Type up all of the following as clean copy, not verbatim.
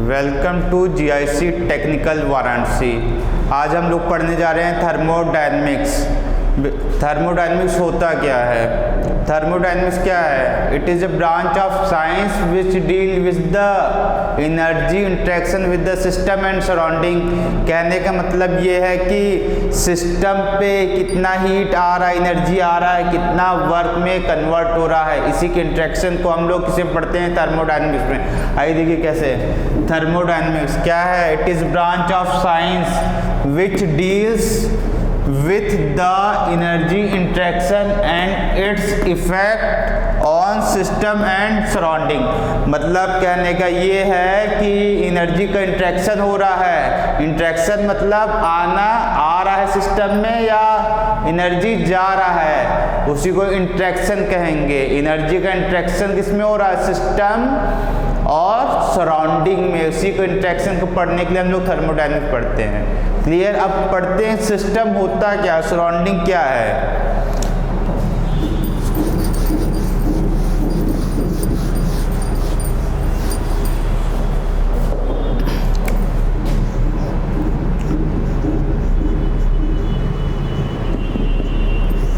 Welcome to GIC technical Varanasi. आज हम लोग पढ़ने जा रहे हैं थर्मोडायनेमिक्स। थर्मोडायनेमिक्स होता क्या है? थर्मोडायनेमिक्स क्या है? It is a branch of science which deal with the energy interaction with the system and surrounding. कहने का मतलब ये है कि सिस्टम पे कितना हीट आ रहा है, एनर्जी आ रहा है, कितना वर्क में कन्वर्ट हो रहा है, इसी के इंटरेक्शन को हम लोग किसे पढ़ते हैं? थर्मोडायनेमिक्स में। आइए देखिए कैसे। थर्मोडायनेमिक्स क्या है? It is branch of science which deals with the energy interaction and its effect on system and surrounding। मतलब कहने का ये है कि एनर्जी का इंट्रैक्शन हो रहा है। इंट्रैक्शन मतलब आ रहा है सिस्टम में या एनर्जी जा रहा है, उसी को इंट्रैक्शन कहेंगे। एनर्जी का इंट्रैक्शन किस में हो रहा है? सिस्टम और सराउंडिंग में। उसी को इंट्रैक्शन को पढ़ने के लिए हम लोग थर्मोडायनेमिक्स पढ़ते हैं। क्लियर? अब पढ़ते हैं सिस्टम होता क्या, सराउंडिंग क्या है।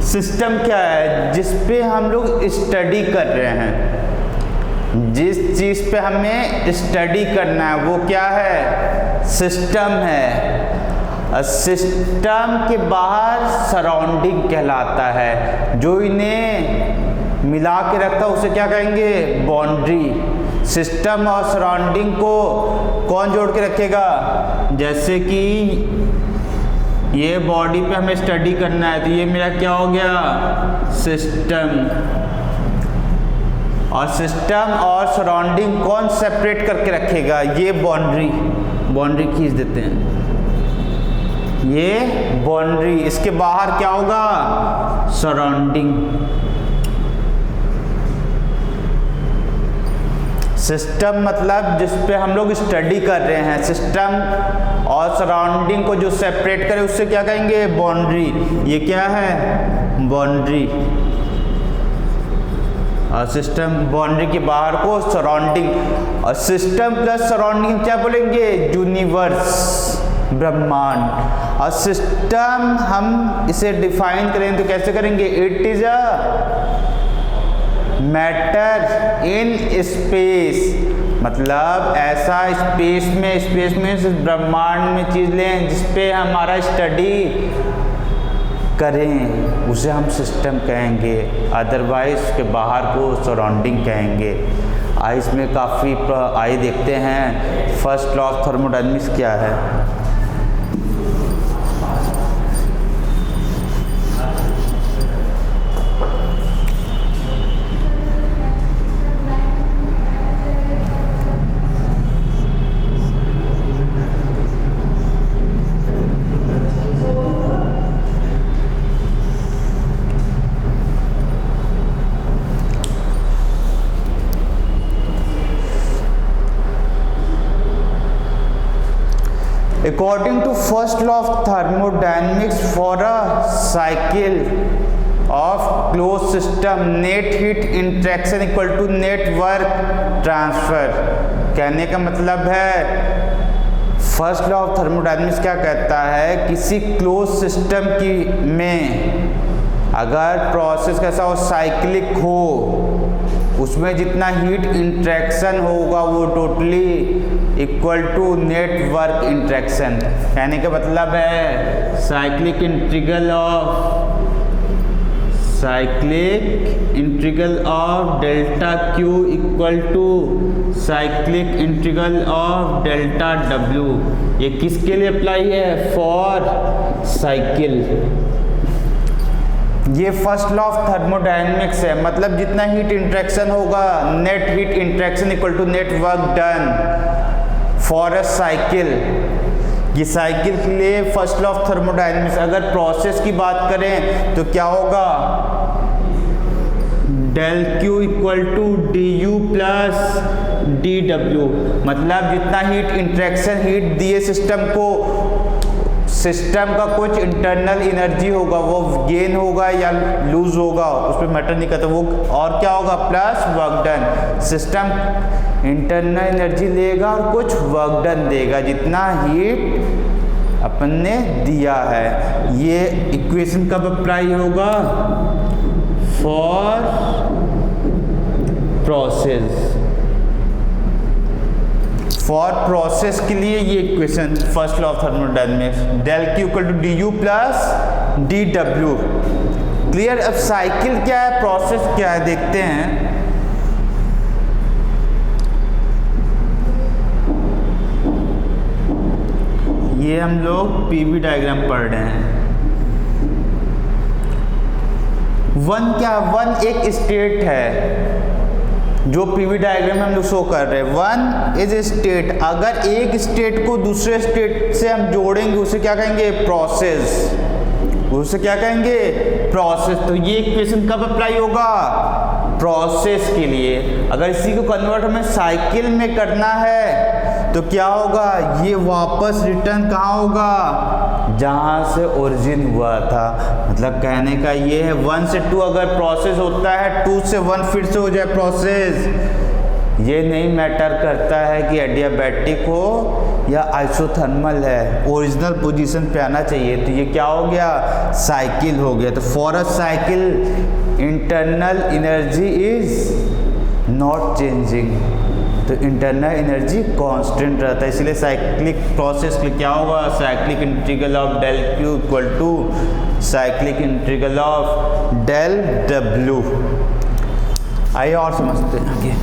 सिस्टम क्या है? जिस पे हम लोग स्टडी कर रहे हैं, जिस चीज़ पे हमें स्टडी करना है वो क्या है? सिस्टम है। सिस्टम के बाहर सराउंडिंग कहलाता है। जो इन्हें मिला के रखता है उसे क्या कहेंगे? बाउंड्री। सिस्टम और सराउंडिंग को कौन जोड़ के रखेगा? जैसे कि ये बॉडी पे हमें स्टडी करना है तो ये मेरा क्या हो गया? सिस्टम। और सिस्टम और सराउंडिंग कौन सेपरेट करके रखेगा? ये बाउंड्री। बाउंड्री खींच देते हैं, ये बाउंड्री। इसके बाहर क्या होगा? सराउंडिंग। सिस्टम मतलब जिस पे हम लोग स्टडी कर रहे हैं, सिस्टम और सराउंडिंग को जो सेपरेट करे उससे क्या कहेंगे? बाउंड्री। ये क्या है? बाउंड्री। और सिस्टम बाउंड्री के बाहर को सराउंडिंग। और सिस्टम प्लस सराउंडिंग क्या बोलेंगे? यूनिवर्स, ब्रह्मांड। और सिस्टम हम इसे डिफाइन करें तो कैसे करेंगे? It is a matter in space. मतलब ऐसा स्पेस में ब्रह्मांड में चीज लें जिस पे हमारा स्टडी करें, उसे हम सिस्टम कहेंगे। अदरवाइज उसके बाहर को सराउंडिंग कहेंगे। इसमें काफ़ी आइए देखते हैं फर्स्ट लॉ ऑफ थर्मोडायनेमिक्स क्या है। According to first law of thermodynamics, for a cycle of closed system, net heat interaction equal to net work transfer। कहने का मतलब है फर्स्ट लॉ ऑफ थर्मोडायनेमिक्स क्या कहता है? किसी क्लोज सिस्टम की में अगर प्रोसेस कैसा हो? साइक्लिक हो, उसमें जितना हीट इंट्रैक्शन होगा वो totally equal to net work interaction. कहने का मतलब है cyclic integral of delta Q equal to cyclic integral of delta W. ये किसके लिए अप्लाई है? For cycle. ये फर्स्ट लॉ ऑफ थर्मोडायनेमिक्स है। मतलब जितना हीट इंट्रैक्शन होगा, net heat interaction equal to net work done for a cycle. ये साइकिल के लिए फर्स्ट लॉ ऑफ थर्मोडायनेमिक्स। अगर प्रोसेस की बात करें तो क्या होगा? Del Q equal to D U plus D W. मतलब जितना हीट इंट्रैक्शन हीट दिए सिस्टम को सिस्टम का कुछ इंटरनल एनर्जी होगा, वो गेन होगा या लूज होगा उस पर मैटर नहीं करता, वो और क्या होगा plus work done. System internal energy लेगा और कुछ वर्क डन देगा जितना हीट अपन ने दिया है। ये इक्वेशन कब अप्लाई होगा? फॉर प्रोसेस, फॉर प्रोसेस के लिए ये equation first law of thermodynamics, del Q equal to D U plus D W. Clear? अब साइकिल क्या है, प्रोसेस क्या है, देखते हैं। ये हम लोग पीवी डायग्राम पढ़ रहे हैं। वन क्या, वन एक स्टेट है जो पीवी डायग्राम में हम लोग शो कर रहे हैं। One is state. अगर एक स्टेट को दूसरे स्टेट से हम जोड़ेंगे उसे क्या कहेंगे? प्रोसेस। उसे क्या कहेंगे? प्रोसेस। तो ये इक्वेशन कब अप्लाई होगा? प्रोसेस के लिए। अगर इसी को कन्वर्ट हमें साइकिल में करना है तो क्या होगा? ये वापस रिटर्न कहाँ होगा? जहाँ से ओरिजिन हुआ था। मतलब कहने का ये है 1 से 2 अगर प्रोसेस होता है, 2 से 1 फिर से हो जाए प्रोसेस, ये नहीं मैटर करता है कि एडियाबैटिक हो या आइसोथर्मल है, ओरिजिनल पोजीशन पे आना चाहिए। तो ये क्या हो गया? साइकिल हो गया। तो for a cycle internal energy is not changing. तो इंटरनल एनर्जी कांस्टेंट रहता है, इसलिए साइक्लिक प्रोसेस के लिए क्या होगा? Cyclic integral of del Q equal to cyclic integral of del W. आइए और समझते हैं आगे।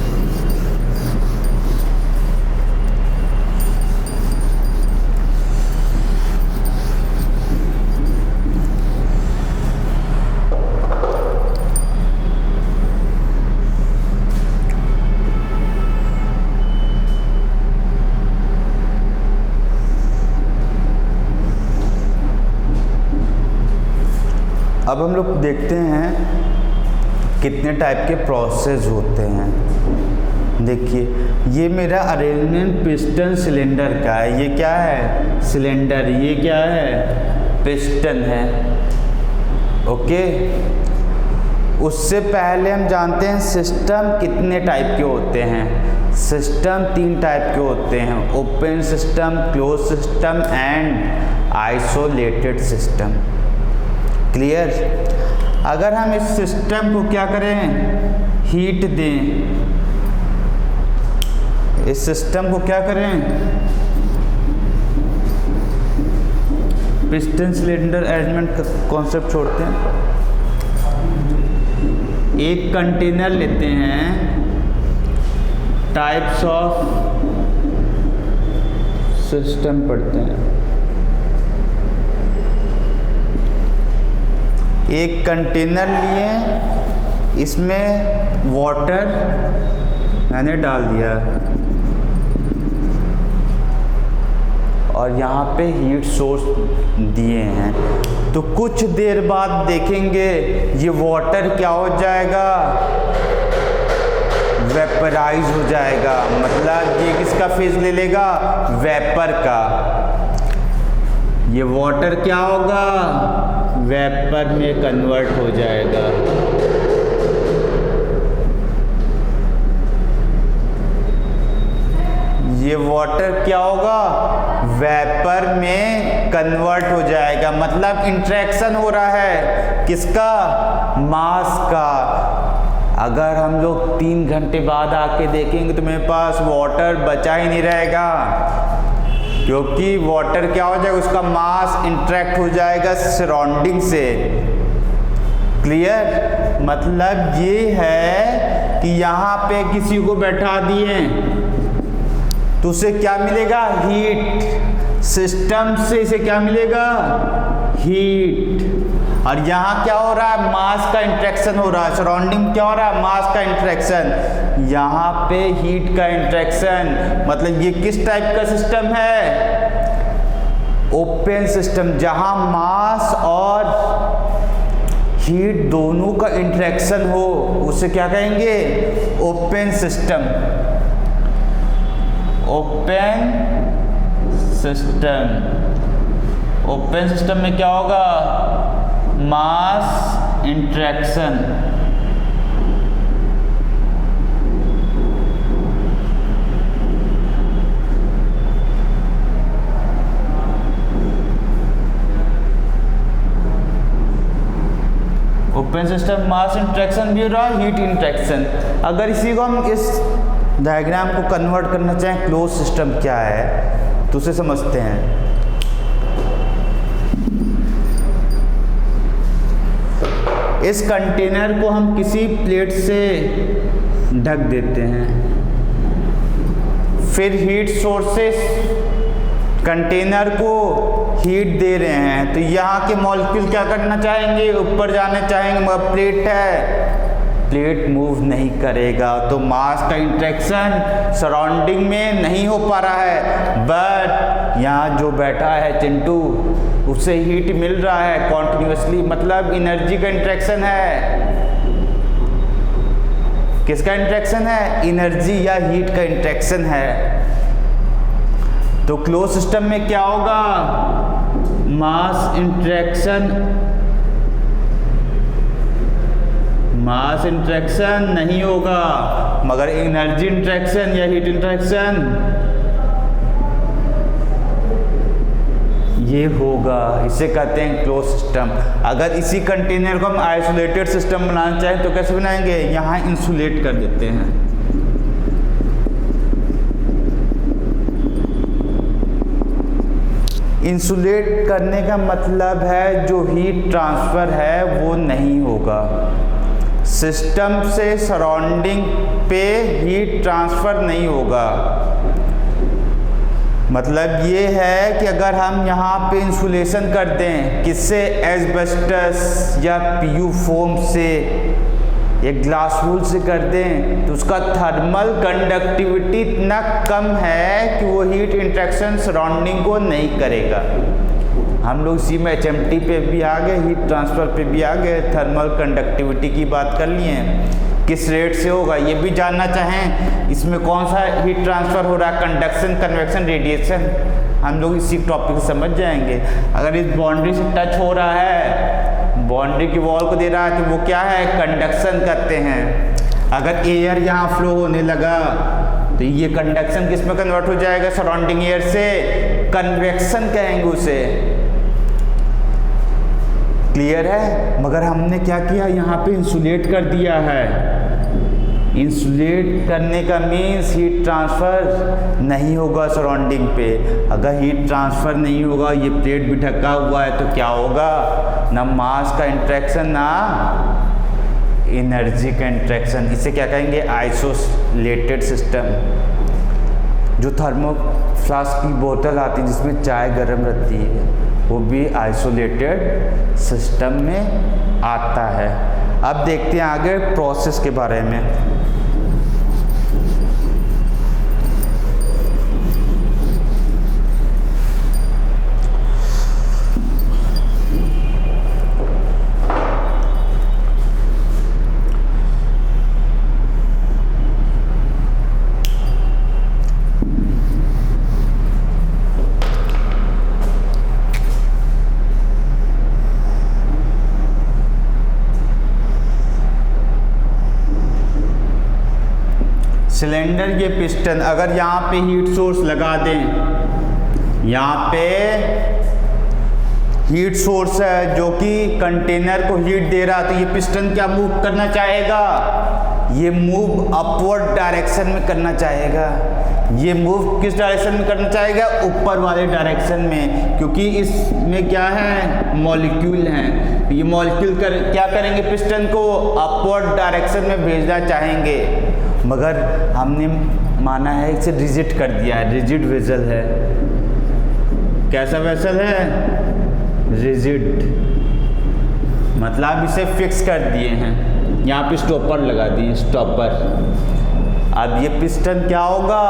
अब हम लोग देखते हैं कितने टाइप के प्रोसेस होते हैं। देखिए ये मेरा अरेंजमेंट पिस्टन सिलेंडर का है। ये क्या है? सिलेंडर। ये क्या है? पिस्टन है। ओके, उससे पहले हम जानते हैं सिस्टम कितने टाइप के होते हैं। सिस्टम 3 टाइप के होते हैं, open system, close system and isolated system. Clear? अगर हम इस सिस्टम को क्या करें? हीट दें। इस सिस्टम को क्या करें? पिस्टन सिलेंडर अरेंजमेंट का कॉन्सेप्ट छोड़ते हैं। एक कंटेनर लेते हैं, टाइप्स ऑफ सिस्टम पढ़ते हैं। एक कंटेनर लिए, इसमें वाटर मैंने डाल दिया और यहाँ पे हीट सोर्स दिए हैं। तो कुछ देर बाद देखेंगे ये वाटर क्या हो जाएगा? वेपराइज हो जाएगा। मतलब ये किसका फेज ले लेगा? वेपर का। ये वाटर क्या होगा? वेपर में कन्वर्ट हो जाएगा। ये वाटर क्या होगा? वेपर में कन्वर्ट हो जाएगा। मतलब इंटरेक्शन हो रहा है किसका? मास का। अगर हम लोग 3 घंटे बाद आके देखेंगे तो मेरे पास वाटर बचा ही नहीं रहेगा, क्योंकि वाटर क्या हो जाएगा? उसका मास इंटरेक्ट हो जाएगा सराउंडिंग से। क्लियर? मतलब ये है कि यहाँ पे किसी को बैठा दिए तो उसे क्या मिलेगा? हीट। सिस्टम से इसे क्या मिलेगा? हीट। और यहाँ क्या हो रहा है? मास का इंटरेक्शन हो रहा है। सराउंडिंग क्या हो रहा है? मास का इंटरेक्शन। यहाँ पे हीट का इंटरेक्शन। मतलब ये किस टाइप का सिस्टम है? ओपन सिस्टम, जहाँ मास और हीट दोनों का इंटरेक्शन हो उसे क्या कहेंगे? Open system. Open system. Open system में क्या होगा, mass interaction. Open system mass interaction भी हो रहा है, हीट इंटरेक्शन। अगर इसी को हम इस डायग्राम को कन्वर्ट करना चाहें क्लोज सिस्टम क्या है तो उसे समझते हैं। इस कंटेनर को हम किसी प्लेट से ढक देते हैं, फिर हीट सोर्सेस कंटेनर को हीट दे रहे हैं, तो यहाँ के मॉलिक्यूल क्या करना चाहेंगे, ऊपर जाने चाहेंगे, मगर प्लेट है, प्लेट मूव नहीं करेगा, तो मास का इंटरेक्शन सराउंडिंग में नहीं हो पा रहा है। बट यहाँ जो बैठा है चिंटू, उसे हीट मिल रहा है कॉन्टिन्यूसली, मतलब एनर्जी का इंटरेक्शन है। किसका इंटरेक्शन है, एनर्जी या हीट का इंटरेक्शन है। तो क्लोज सिस्टम में क्या होगा, मास इंटरेक्शन नहीं होगा, मगर एनर्जी इंटरेक्शन या हीट इंटरेक्शन ये होगा। इसे कहते हैं क्लोज सिस्टम। अगर इसी कंटेनर को हम आइसोलेटेड सिस्टम बनाना चाहें तो कैसे बनाएंगे, यहाँ इंसुलेट कर देते हैं। इंसुलेट करने का मतलब है जो हीट ट्रांसफ़र है वो नहीं होगा, सिस्टम से सराउंडिंग पे हीट ट्रांसफ़र नहीं होगा। मतलब ये है कि अगर हम यहाँ पे इंसुलेशन कर दें, किससे, एस्बेस्टस या पीयू फोम से, एक ग्लास वूल से कर दें, तो उसका थर्मल कंडक्टिविटी इतना कम है कि वो हीट इंटरेक्शन सराउंडिंग को नहीं करेगा। हम लोग इसी में HMT पे भी आ गए, हीट ट्रांसफ़र पे भी आ गए, थर्मल कंडक्टिविटी की बात कर लिए, किस रेट से होगा ये भी जानना चाहें, इसमें कौन सा हीट ट्रांसफ़र हो रहा है, कंडक्शन, कन्वेक्शन, रेडिएशन, हम लोग इसी टॉपिक से समझ जाएंगे। अगर इस बाउंड्री से टच हो रहा है, बाउंड्री की वॉल को दे रहा है, तो वो क्या है, कंडक्शन करते हैं। अगर एयर यहाँ फ्लो होने लगा तो ये कंडक्शन किस में कन्वर्ट हो जाएगा, सराउंडिंग एयर से, कन्वेक्शन कहेंगे उसे। क्लियर है। मगर हमने क्या किया, यहाँ पे इंसुलेट कर दिया है। इंसुलेट करने का मीन्स हीट ट्रांसफ़र नहीं होगा सराउंडिंग पे। अगर हीट ट्रांसफ़र नहीं होगा, ये प्लेट भी ढका हुआ है, तो क्या होगा, ना मास का इंटरेक्शन ना एनर्जी का इंटरेक्शन। इसे क्या कहेंगे, आइसोलेटेड सिस्टम। जो थर्मोफ्लास्क की बोतल आती है जिसमें चाय गर्म रहती है, वो भी आइसोलेटेड सिस्टम में आता है। अब देखते हैं आगे प्रोसेस के बारे में। सिलेंडर ये पिस्टन, अगर यहाँ पे हीट सोर्स लगा दें, यहाँ पे हीट सोर्स है जो कि कंटेनर को हीट दे रहा है, तो ये पिस्टन क्या मूव करना चाहेगा, ये मूव अपवर्ड डायरेक्शन में करना चाहेगा। ये मूव किस डायरेक्शन में करना चाहेगा, ऊपर वाले डायरेक्शन में, क्योंकि इसमें क्या है, मॉलिक्यूल हैं। ये मॉलिक्यूल क्या करेंगे, पिस्टन को अपवर्ड डायरेक्शन में भेजना चाहेंगे। मगर हमने माना है इसे रिजिड कर दिया है, रिजिड वेसल है। कैसा वेसल है, रिजिड, मतलब इसे फिक्स कर दिए हैं, यहाँ पे स्टॉपर लगा दिए, स्टॉपर। अब ये पिस्टन क्या होगा,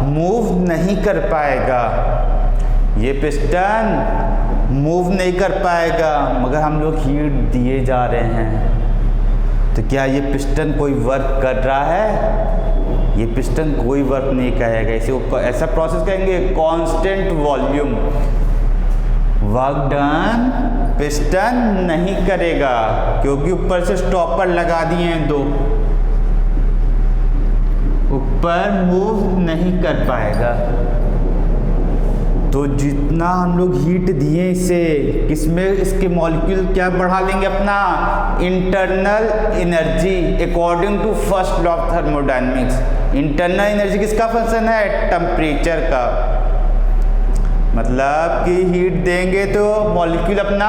मूव नहीं कर पाएगा, ये पिस्टन मूव नहीं कर पाएगा। मगर हम लोग हीट दिए जा रहे हैं, तो क्या ये पिस्टन कोई वर्क कर रहा है, ये पिस्टन कोई वर्क नहीं करेगा। इसे ऐसा प्रोसेस कहेंगे constant volume. Work done piston नहीं करेगा क्योंकि ऊपर से स्टॉपर लगा दिए हैं दो, ऊपर मूव नहीं कर पाएगा। तो जितना हम लोग हीट दिए इसे, किसमें इसके मॉलिक्यूल क्या बढ़ा लेंगे अपना internal energy according to first law of thermodynamics. Internal energy किसका फंक्शन है? टेम्परेचर का। मतलब कि हीट देंगे तो मॉलिक्यूल अपना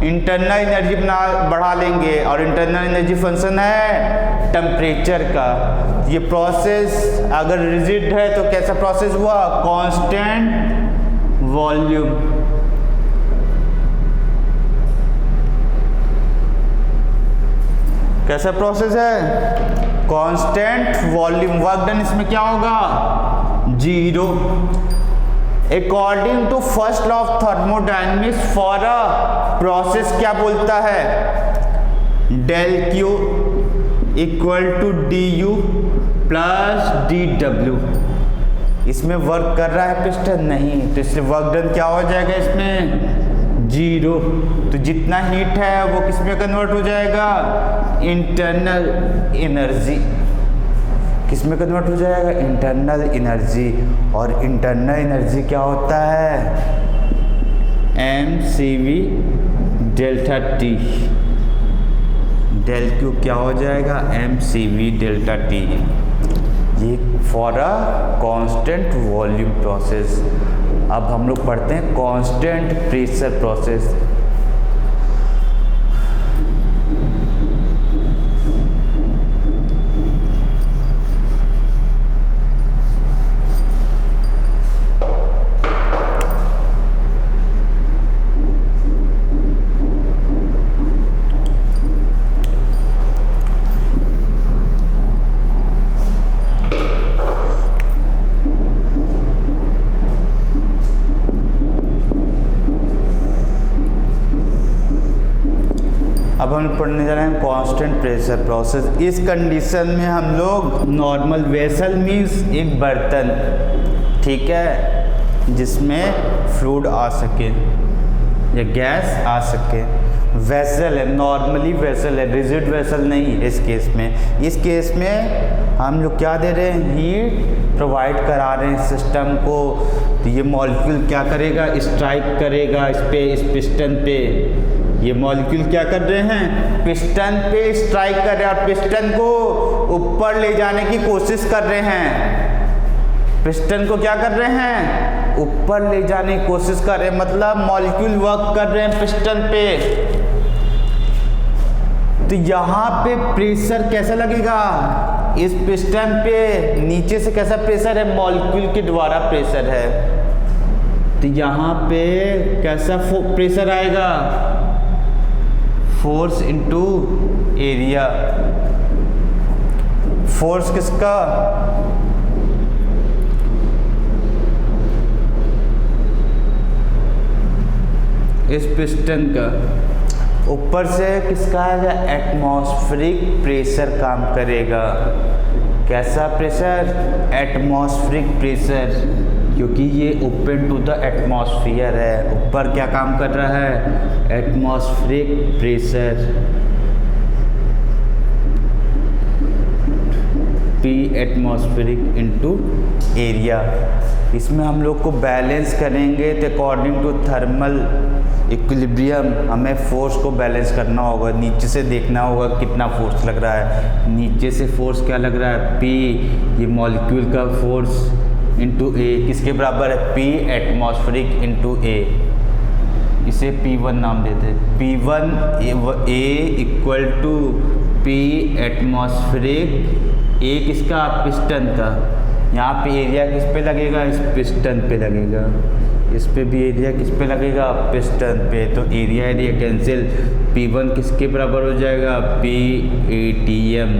इंटरनल एनर्जी अपना बढ़ा लेंगे और इंटरनल एनर्जी फंक्शन है टेम्परेचर का। ये प्रोसेस अगर रिजिड है तो कैसा प्रोसेस हुआ? Constant volume. कैसा प्रोसेस है? Constant volume. वर्क डन इसमें क्या होगा? 0। According to first law of thermodynamics for a process क्या बोलता है? Del Q equal to D U plus D W. इसमें वर्क कर रहा है पिस्टन? नहीं, तो इसलिए वर्क डन क्या हो जाएगा इसमें? 0। तो जितना हीट है वो किस में कन्वर्ट हो जाएगा? Internal energy. किस में कन्वर्ट हो जाएगा? Internal energy. और इंटरनल एनर्जी क्या होता है? mCv delta T. Del Q क्या हो जाएगा? mCv delta T. ये for a constant volume process. अब हम लोग पढ़ते हैं कांस्टेंट प्रेशर प्रोसेस। अब हम पढ़ने जा रहे हैं कांस्टेंट प्रेशर प्रोसेस। इस कंडीशन में हम लोग नॉर्मल वेसल मीन्स एक बर्तन, ठीक है, जिसमें फ्लूइड आ सके या गैस आ सके। वेसल है, नॉर्मली वेसल है, रिजिड वेसल नहीं है इस केस में। इस केस में हम लोग क्या दे रहे हैं? हीट प्रोवाइड करा रहे हैं सिस्टम को। तो ये मॉलिक्यूल क्या करेगा? स्ट्राइक करेगा इस पे, इस पिस्टन पे। ये मॉलिक्यूल क्या कर रहे हैं? पिस्टन पे स्ट्राइक कर रहे हैं और पिस्टन को ऊपर ले जाने की कोशिश कर रहे हैं। पिस्टन को क्या कर रहे हैं? ऊपर ले जाने की कोशिश कर रहे हैं, मतलब मॉलिक्यूल वर्क कर रहे हैं पिस्टन पे। तो यहाँ पे प्रेशर कैसा लगेगा? इस पिस्टन पे नीचे से कैसा प्रेशर है? मॉलिक्यूल के द्वारा प्रेशर है। तो यहाँ पे कैसा प्रेशर आएगा? Force into area. फोर्स किसका? इस पिस्टन का। ऊपर से किसका आएगा? एटमॉस्फेरिक प्रेशर काम करेगा। कैसा प्रेशर? एटमॉस्फेरिक प्रेशर, क्योंकि ये ओपन टू द एटमॉस्फेयर है। ऊपर क्या काम कर रहा है? Atmospheric pressure. P atmospheric into area. इसमें हम लोग को बैलेंस करेंगे तो अकॉर्डिंग टू थर्मल इक्विलिब्रियम हमें फोर्स को बैलेंस करना होगा। नीचे से देखना होगा कितना फोर्स लग रहा है। नीचे से फोर्स क्या लग रहा है? P, ये मॉलिक्यूल का फोर्स इंटू ए किसके बराबर है? P atmospheric into A. इसे P1 नाम देते हैं। P1 A equal to P atmospheric. A किसका? पिस्टन का। यहाँ पे एरिया किस पे लगेगा? इस पिस्टन पे लगेगा। इस पे भी एरिया किस पे लगेगा? पिस्टन पे। तो एरिया एरिया कैंसिल। P1 किसके बराबर हो जाएगा? P ATM।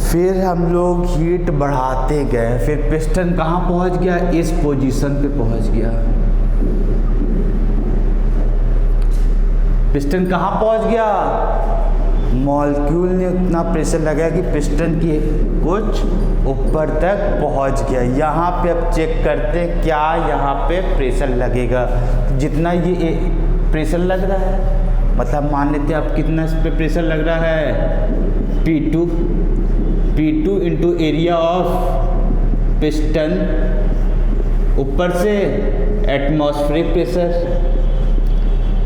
फिर हम लोग हीट बढ़ाते गए, फिर पिस्टन कहाँ पहुँच गया? इस पोजीशन पे पहुँच गया। पिस्टन कहाँ पहुँच गया? मॉलिक्यूल ने उतना प्रेशर लगाया कि पिस्टन की कुछ ऊपर तक पहुंच गया। यहाँ पे अब चेक करते हैं क्या यहाँ पे प्रेशर लगेगा। जितना ये प्रेशर लग रहा है, मतलब मान लेते हैं अब कितना इस पे प्रेशर लग रहा है, P2 into area of piston, ऊपर से atmospheric pressure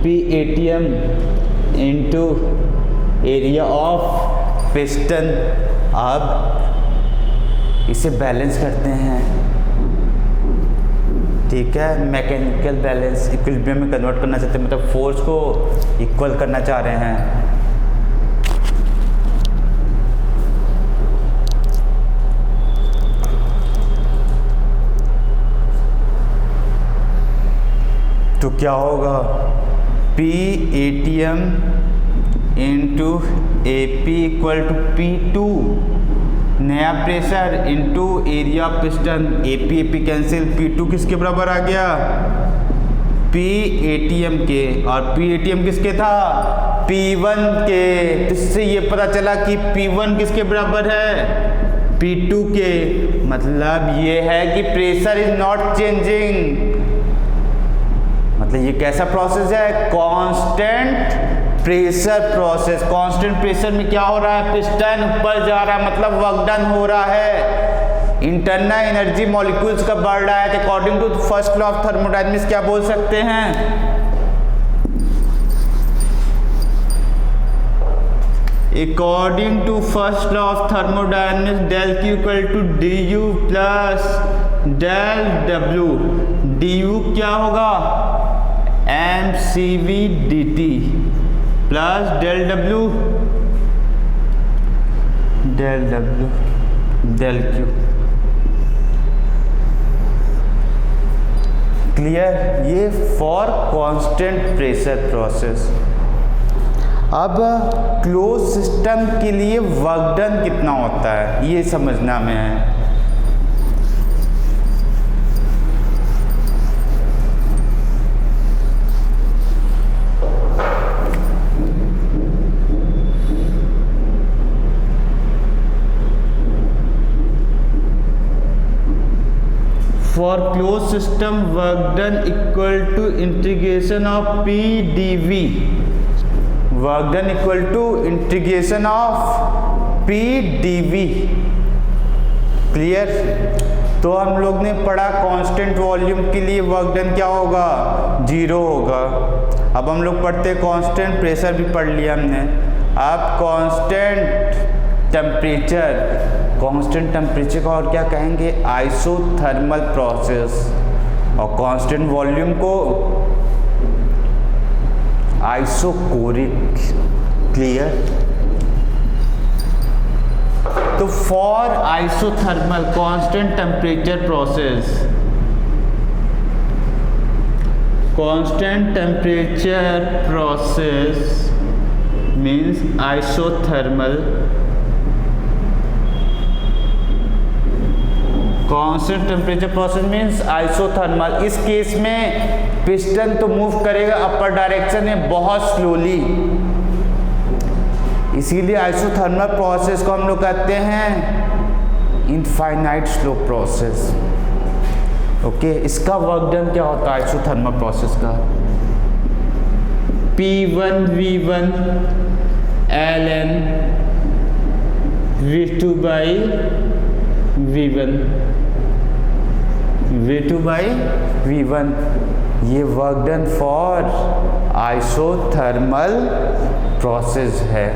PATM into area of piston. अब इसे बैलेंस करते हैं, ठीक है। मैकेनिकल बैलेंस इक्विलिब्रियम में कन्वर्ट करना चाहते हैं, मतलब फोर्स को इक्वल करना चाह रहे हैं। तो क्या होगा, PATM into AP equal to P2 नया pressure into area of piston, AP cancel, P2 किसके बराबर आ गया, PATM के, और PATM किसके था, P1 के। तो इससे ये पता चला कि P1 किसके बराबर है, P2 के। मतलब ये है कि प्रेशर इज नॉट चेंजिंग। मतलब ये कैसा प्रोसेस है, constant pressure process. Constant pressure में क्या हो रहा है, पिस्टन ऊपर जा रहा है, मतलब वर्क डन हो रहा है। इंटरनल एनर्जी मॉलिक्यूल्स का बढ़ रहा है। According to first law of thermodynamics क्या बोल सकते हैं, according to first law of thermodynamics del Q equal to du plus del W। du क्या होगा, mCV dt plus del W del Q। Clear, ये फॉर कांस्टेंट प्रेशर प्रोसेस। अब close system के लिए वर्क डन कितना होता है ये समझना में है। For closed system, work done equal to integration of P dV। Work done equal to integration of P dV। Clear. तो हम लोग ने पढ़ा कांस्टेंट वॉल्यूम के लिए वर्क डन क्या होगा, 0 होगा। अब हम लोग पढ़ते कांस्टेंट प्रेशर भी पढ़ लिया हमने। अब कांस्टेंट टेम्परेचर, कांस्टेंट टेम्परेचर का और क्या कहेंगे, आइसोथर्मल प्रोसेस। और कांस्टेंट वॉल्यूम को आइसोकोरिक। क्लियर। तो for isothermal constant temperature process, constant temperature process means isothermal. Constant temperature process means isothermal. इस केस में पिस्टन तो मूव करेगा अपर डायरेक्शन में बहुत स्लोली, इसीलिए आइसोथर्मल प्रोसेस को हम लोग कहते हैं इनफाइनाइट स्लो प्रोसेस। ओके, इसका वर्क डन क्या होता है आइसोथर्मल प्रोसेस का, P1 V1 ln V2 by V1 V2 by V1। ये work done for isothermal process है।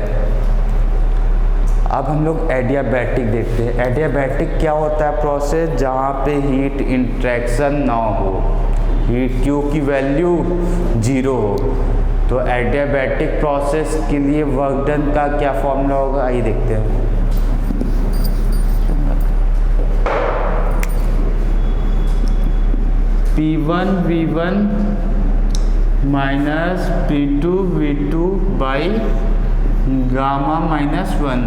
अब हम लोग एडियाबैटिक देखते हैं। एडियाबैटिक क्या होता है प्रोसेस, जहाँ पे हीट इंट्रैक्शन ना हो, हीट Q की वैल्यू 0 हो। तो एडियाबैटिक प्रोसेस के लिए वर्क डन का क्या फॉर्मूला होगा, आइए देखते हैं। P1 V1 minus P2 V2 by gamma minus 1।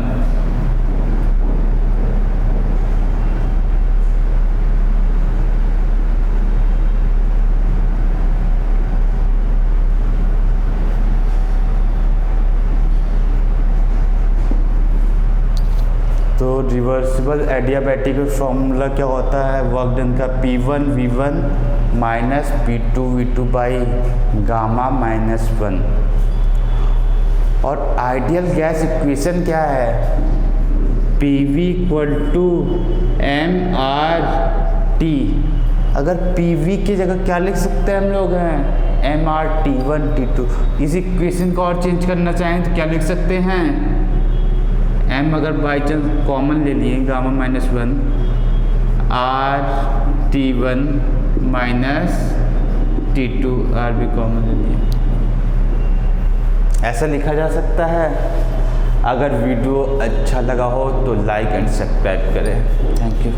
Reversible adiabatic formula क्या होता है, वर्क डन का P1 V1 minus P2 V2 by gamma minus 1। और आइडियल गैस इक्वेशन क्या है, PV इक्वल टू MRT। अगर PV की जगह क्या लिख सकते हैं हम लोग हैं, MRT1 T2। इस इक्वेशन को और चेंज करना चाहें तो क्या लिख सकते हैं, M अगर बाई चांस कॉमन ले लिए gamma minus 1 RT1 minus T2 R भी कॉमन ले लिए, ऐसा लिखा जा सकता है। अगर वीडियो अच्छा लगा हो तो लाइक एंड सब्सक्राइब करें। Thank you.